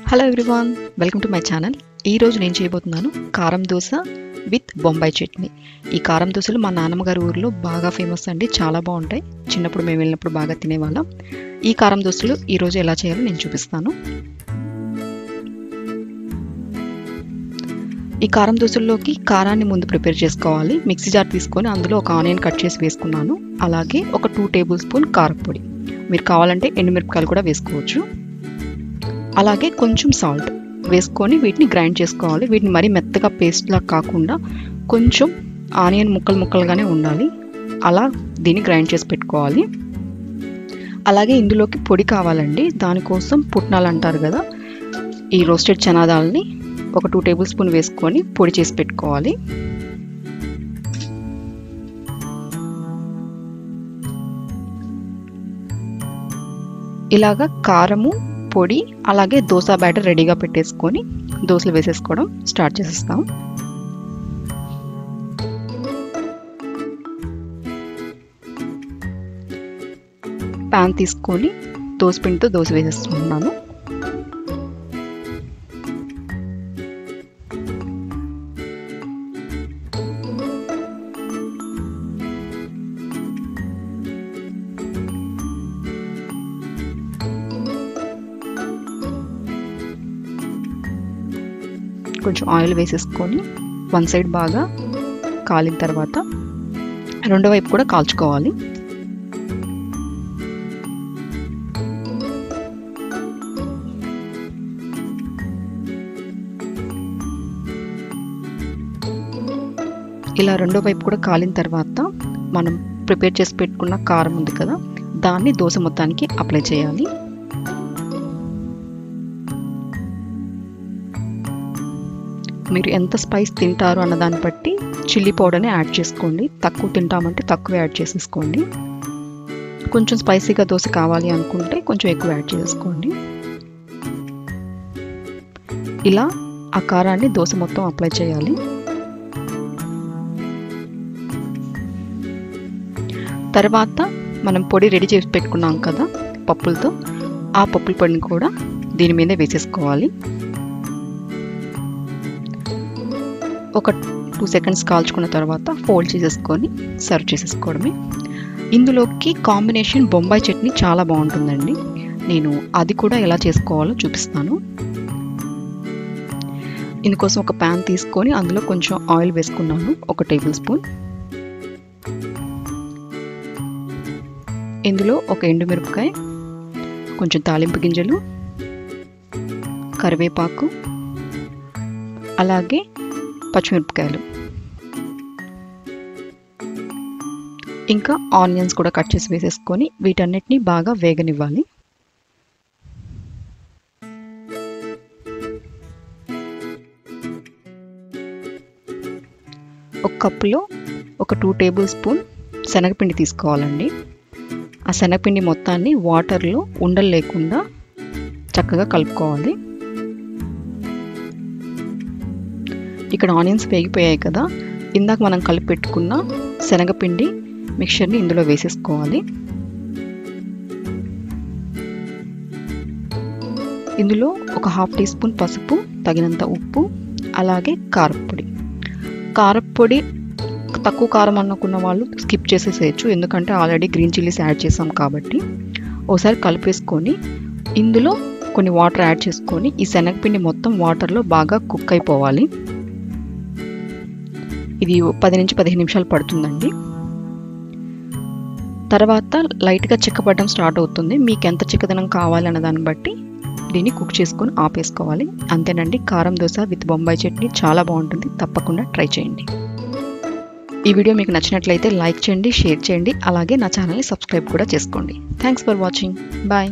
Hello everyone, welcome to my channel. ఈరోజు నేను చేయబోతున్నాను కారం దోశ విత్ బొంబాయి చట్నీ. ఈ కారం దోశలు మా నాన్నమ్మ గారి ఊరిలో బాగా ఫేమస్ అండి, చాలా బాగుంటాయి. చిన్నప్పుడు మేము వెళ్ళినప్పుడు బాగా తినేవాళ్ళం. ఈ కారం దోశలు ఈరోజు ఎలా చేయాలో నేను చూపిస్తాను. ఈ కారం దోశల్లోకి కారాన్ని ముందు ప్రిపేర్ చేసుకోవాలి. మిక్సీ జార్ తీసుకొని అందులో ఒక ఆనియన్ కట్ చేసి వేసుకున్నాను. అలాగే ఒక 2 టేబుల్ స్పూన్ కారపొడి, మీరు కావాలంటే ఎండుమిరపకాయలు కూడా వేసుకోవచ్చు. అలాగే కొంచెం సాల్ట్ వేసుకొని వీటిని గ్రైండ్ చేసుకోవాలి. వీటిని మరీ మెత్తగా పేస్ట్లా కాకుండా కొంచెం ఆనియన్ ముక్కలుగానే ఉండాలి. అలా దీన్ని గ్రైండ్ చేసి పెట్టుకోవాలి. అలాగే ఇందులోకి పొడి కావాలండి. దానికోసం పుట్నాలు అంటారు కదా, ఈ రోస్టెడ్ చనా దాల్ని ఒక 2 టేబుల్ స్పూన్ వేసుకొని పొడి చేసి పెట్టుకోవాలి. ఇలాగా కారము, పొడి, అలాగే దోశ బ్యాటర్ రెడీగా పెట్టేసుకొని దోశలు వేసేసుకోవడం స్టార్ట్ చేసేస్తాం. ప్యాన్ తీసుకొని దోశ పిండితో దోశ వేసేస్తున్నాను. కొంచెం ఆయిల్ వేసేసుకొని వన్ సైడ్ బాగా కాలిన తర్వాత రెండో వైపు కూడా కాల్చుకోవాలి. ఇలా రెండో వైపు కూడా కాలిన తర్వాత మనం ప్రిపేర్ చేసి పెట్టుకున్న కారం ఉంది కదా, దాన్ని దోశ మొత్తానికి అప్లై చేయాలి. మీరు ఎంత స్పైస్ తింటారు అన్న దాన్ని బట్టి చిల్లీ పౌడర్ని యాడ్ చేసుకోండి. తక్కువ తింటామంటే తక్కువ యాడ్ చేసేసుకోండి. కొంచెం స్పైసీగా దోశ కావాలి అనుకుంటే కొంచెం ఎక్కువ యాడ్ చేసుకోండి. ఇలా ఆ కారాన్ని దోశ మొత్తం అప్లై చేయాలి. తర్వాత మనం పొడి రెడీ చేసి పెట్టుకున్నాం కదా పప్పులతో, ఆ పప్పుల పొడిని కూడా దీని మీద వేసేసుకోవాలి. ఒక 2 సెకండ్స్ కాల్చుకున్న తర్వాత ఫోల్డ్ చేసేసుకొని సర్వ్ చేసేసుకోవడమే. ఇందులోకి కాంబినేషన్ బొంబాయి చట్నీ చాలా బాగుంటుందండి. నేను అది కూడా ఎలా చేసుకోవాలో చూపిస్తాను. ఇందుకోసం ఒక ప్యాన్ తీసుకొని అందులో కొంచెం ఆయిల్ వేసుకున్నాను, 1 టేబుల్ స్పూన్. ఇందులో ఒక ఎండుమిరపకాయ, కొంచెం తాలింపు గింజలు, కరివేపాకు, అలాగే పచ్చిమిరపకాయలు, ఇంకా ఆనియన్స్ కూడా కట్ చేసి వేసేసుకొని వీటన్నిటిని బాగా వేగనివ్వాలి. ఒక కప్పులో ఒక 2 టేబుల్ స్పూన్ శనగపిండి తీసుకోవాలండి. ఆ శనగపిండి మొత్తాన్ని వాటర్లో ఉండలు లేకుండా చక్కగా కలుపుకోవాలి. ఇక్కడ ఆనియన్స్ వేగిపోయాయి కదా, ఇందాక మనం కలిపి పెట్టుకున్న శనగపిండి మిక్చర్ని ఇందులో వేసేసుకోవాలి. ఇందులో ఒక 1/2 టీ స్పూన్ పసుపు, తగినంత ఉప్పు, అలాగే కారపొడి. కారపొడి తక్కువ కారం అనుకున్న వాళ్ళు స్కిప్ చేసేసేయచ్చు, ఎందుకంటే ఆల్రెడీ గ్రీన్ చిల్లీస్ యాడ్ చేసాం కాబట్టి. ఒకసారి కలిపేసుకొని ఇందులో కొన్ని వాటర్ యాడ్ చేసుకొని ఈ శనగపిండి మొత్తం వాటర్లో బాగా కుక్ అయిపోవాలి. ఇది 10 నుంచి 15 నిమిషాలు పడుతుందండి. తర్వాత లైట్గా చిక్కపడడం స్టార్ట్ అవుతుంది. మీకు ఎంత చిక్కదనం కావాలి అన్న దాన్ని బట్టి దీన్ని కుక్ చేసుకొని ఆపేసుకోవాలి. అంతేనండి, కారం దోశ విత్ బొంబాయి చట్నీ చాలా బాగుంటుంది. తప్పకుండా ట్రై చేయండి. ఈ వీడియో మీకు నచ్చినట్లయితే లైక్ చేయండి, షేర్ చేయండి, అలాగే నా ఛానల్ని సబ్స్క్రైబ్ కూడా చేసుకోండి. Thanks for watching. బాయ్.